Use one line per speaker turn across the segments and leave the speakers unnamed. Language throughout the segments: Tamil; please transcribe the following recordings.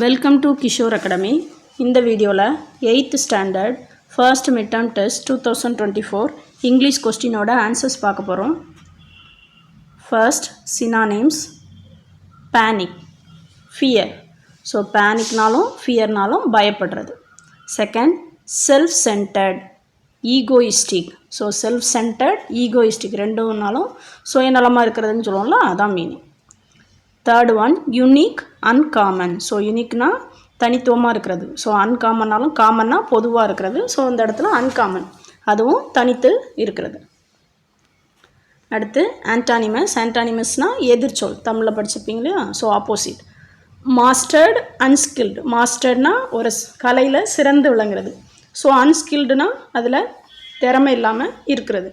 Welcome to Kishore academy. இந்த வீடியோவில் 8th standard first mid term test 2024 English கொஸ்டினோட ஆன்சர்ஸ் பார்க்க போகிறோம். First synonyms. Panic, fear. So பேனிக்னாலும் ஃபியர்னாலும் பயப்படுறது. Second self centred, egoistic. So self centred, egoistic ரெண்டுனாலும் சுயநலமாக இருக்கிறதுன்னு சொல்லுவோம்ல, அதான் meaning. Third one unique, uncommon. So யூனிக்னா தனித்துவமாக இருக்கிறது. ஸோ அன்காமன்னாலும் காமன்னா பொதுவாக இருக்கிறது. ஸோ இந்த இடத்துல அன்காமன், அதுவும் தனித்து இருக்கிறது. அடுத்து ஆன்டானிமஸ். ஆன்டானிமஸ்னால் எதிர்ச்சொல், தமிழில் படிச்சிருப்பீங்க இல்லையா? So opposite. Mastered, unskilled. மாஸ்டர்ட்னா ஒரு கலையில் சிறந்து விளங்குறது. ஸோ அன்ஸ்கில்டுனா அதில் திறமை இல்லாமல் இருக்கிறது.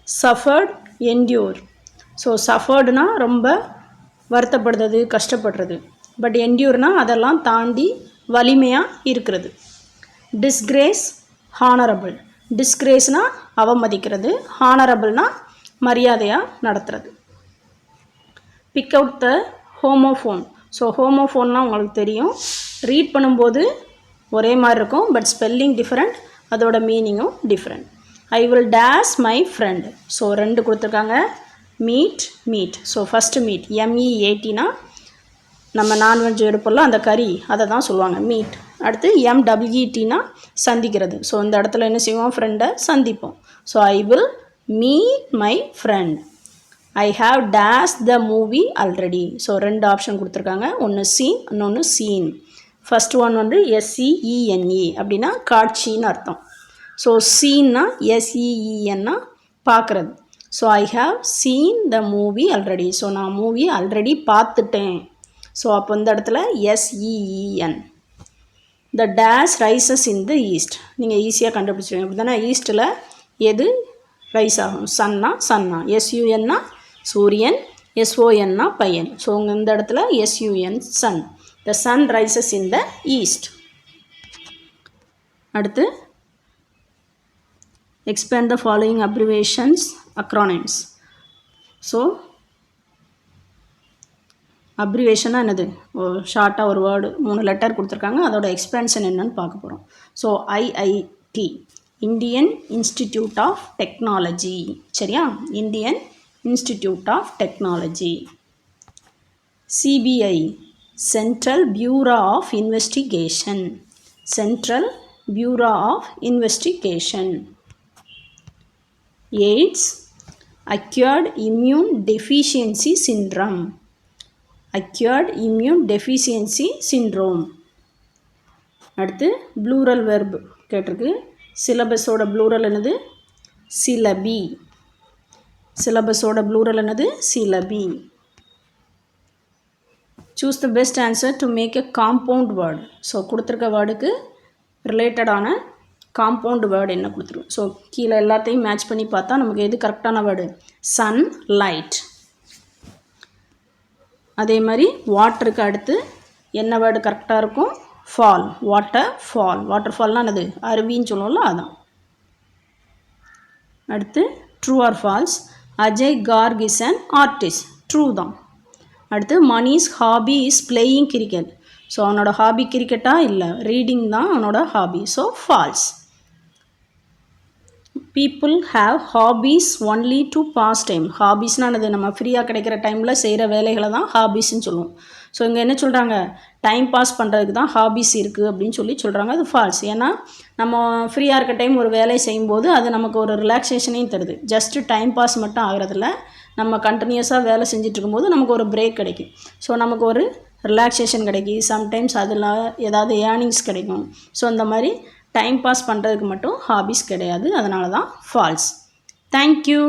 Suffered, endure. ஸோ சஃபர்டுனா ரொம்ப வருத்தப்படுறது, கஷ்டப்படுறது. பட் என்டியூர்னால் அதெல்லாம் தாண்டி வலிமையாக இருக்கிறது. Disgrace, honourable. டிஸ்கிரேஸ்னால் அவமதிக்கிறது, ஹானரபிள்னால் மரியாதையாக நடத்துறது. Pick out the homophone. So ஹோமோஃபோன்னா உங்களுக்கு தெரியும், ரீட் பண்ணும்போது ஒரே மாதிரி இருக்கும், பட் ஸ்பெல்லிங் டிஃப்ரெண்ட், அதோட மீனிங்கும் different. I will days my friend. So ரெண்டு கொடுத்துருக்காங்க. Meet, meet. So first meet, MEATனா நம்ம நான்வெஜ் எடுப்போம்ல அந்த கறி, அதை தான் சொல்லுவாங்க மீட். அடுத்து MWETனா சந்திக்கிறது. ஸோ இந்த இடத்துல என்ன செய்வோம், ஃப்ரெண்டை சந்திப்போம். So I will meet my friend. I have dash the movie already. So ரெண்டு ஆப்ஷன் கொடுத்துருக்காங்க, ஒன்று சீன், இன்னொன்று சீன். ஃபஸ்ட் ஒன் வந்து SEENE அப்படின்னா காட்சின்னு அர்த்தம். ஸோ சீன்னா SEENனா பார்க்குறது. So I have seen the movie already. So நான் மூவி ஆல்ரெடி பார்த்துட்டேன். ஸோ அப்போ இந்த இடத்துல SEEN. The dash rises in the east. நீங்கள் ஈஸியாக கண்டுபிடிச்சிருவீங்க அப்படி தானே. ஈஸ்ட்டில் எது ரைஸ் ஆகும்? சன்னா, சன்னா. SUNனா சூரியன், SONனா பையன். ஸோ உங்கள் இந்த இடத்துல SUN, sun. The sun rises in the east. அடுத்து expand the following abbreviations, acronyms. So அப்ரிவேஷனா என்னது? ஷார்ட்டாக ஒரு வேர்டு 3 லெட்டர் கொடுத்துருக்காங்க, அதோட எக்ஸ்பேன்ஷன் என்னன்னு பார்க்க போகிறோம். So IIT, Indian Institute of Technology. சரியா? Indian Institute of Technology. CBI, Central Bureau of Investigation. Central Bureau of Investigation. AIDS, acquired immune deficiency syndrome. acquired immune deficiency syndrome. அடுத்து ப்ளூரல் வெர்ப் கேட்டிருக்கு. சிலபஸோட ப்ளூரல் என்னது? சிலபி. சிலபஸோட ப்ளூரல் என்னது? Syllabi. Choose the best answer to make a compound word. So கொடுத்துருக்க வேர்டுக்கு ரிலேட்டடான காம்பவுண்ட் வேர்டு என்ன கொடுத்துருவோம். ஸோ கீழே எல்லாத்தையும் மேட்ச் பண்ணி பார்த்தா நமக்கு எது கரெக்டான வேர்டு? Sun, light. அதே மாதிரி வாட்டருக்கு அடுத்து என்ன வேர்டு கரெக்டாக இருக்கும்? ஃபால். Water fall. வாட்டர் ஃபால்னால் என்னது? அருவின்னு சொல்லுவோம்ல, அதான். அடுத்து true or false. Ajay Garg is an artist. True தான். அடுத்து Mani's hobby is playing cricket. So அவனோட ஹாபி கிரிக்கெட்டா? இல்லை, ரீடிங் தான் அவனோட hobby. So false. People have hobbies only to pass time. ஹாபீஸ்னால் அது நம்ம ஃப்ரீயாக கிடைக்கிற டைமில் செய்கிற வேலைகளை தான் ஹாபீஸ்ன்னு சொல்லுவோம். ஸோ இங்கே என்ன சொல்கிறாங்க? டைம் பாஸ் பண்ணுறதுக்கு தான் ஹாபீஸ் இருக்குது அப்படின்னு சொல்கிறாங்க. அது ஃபால்ஸ். ஏன்னா நம்ம ஃப்ரீயாக இருக்க டைம் ஒரு வேலையை செய்யும்போது அது நமக்கு ஒரு ரிலாக்ஸேஷனையும் தருது. ஜஸ்ட்டு டைம் பாஸ் மட்டும் ஆகிறதில்ல, நம்ம கண்டினியூஸாக வேலை செஞ்சுட்டு இருக்கும்போது நமக்கு ஒரு பிரேக் கிடைக்கும். ஸோ நமக்கு ஒரு ரிலாக்ஸேஷன் கிடைக்கும். சம்டைம்ஸ் அதில் ஏதாவது ஏர்னிங்ஸ் கிடைக்கும். ஸோ அந்த மாதிரி டைம் பாஸ் பண்ணுறதுக்கு மட்டும் ஹாபீஸ் கிடையாது. அதனால தான் ஃபால்ஸ். தேங்க்யூ.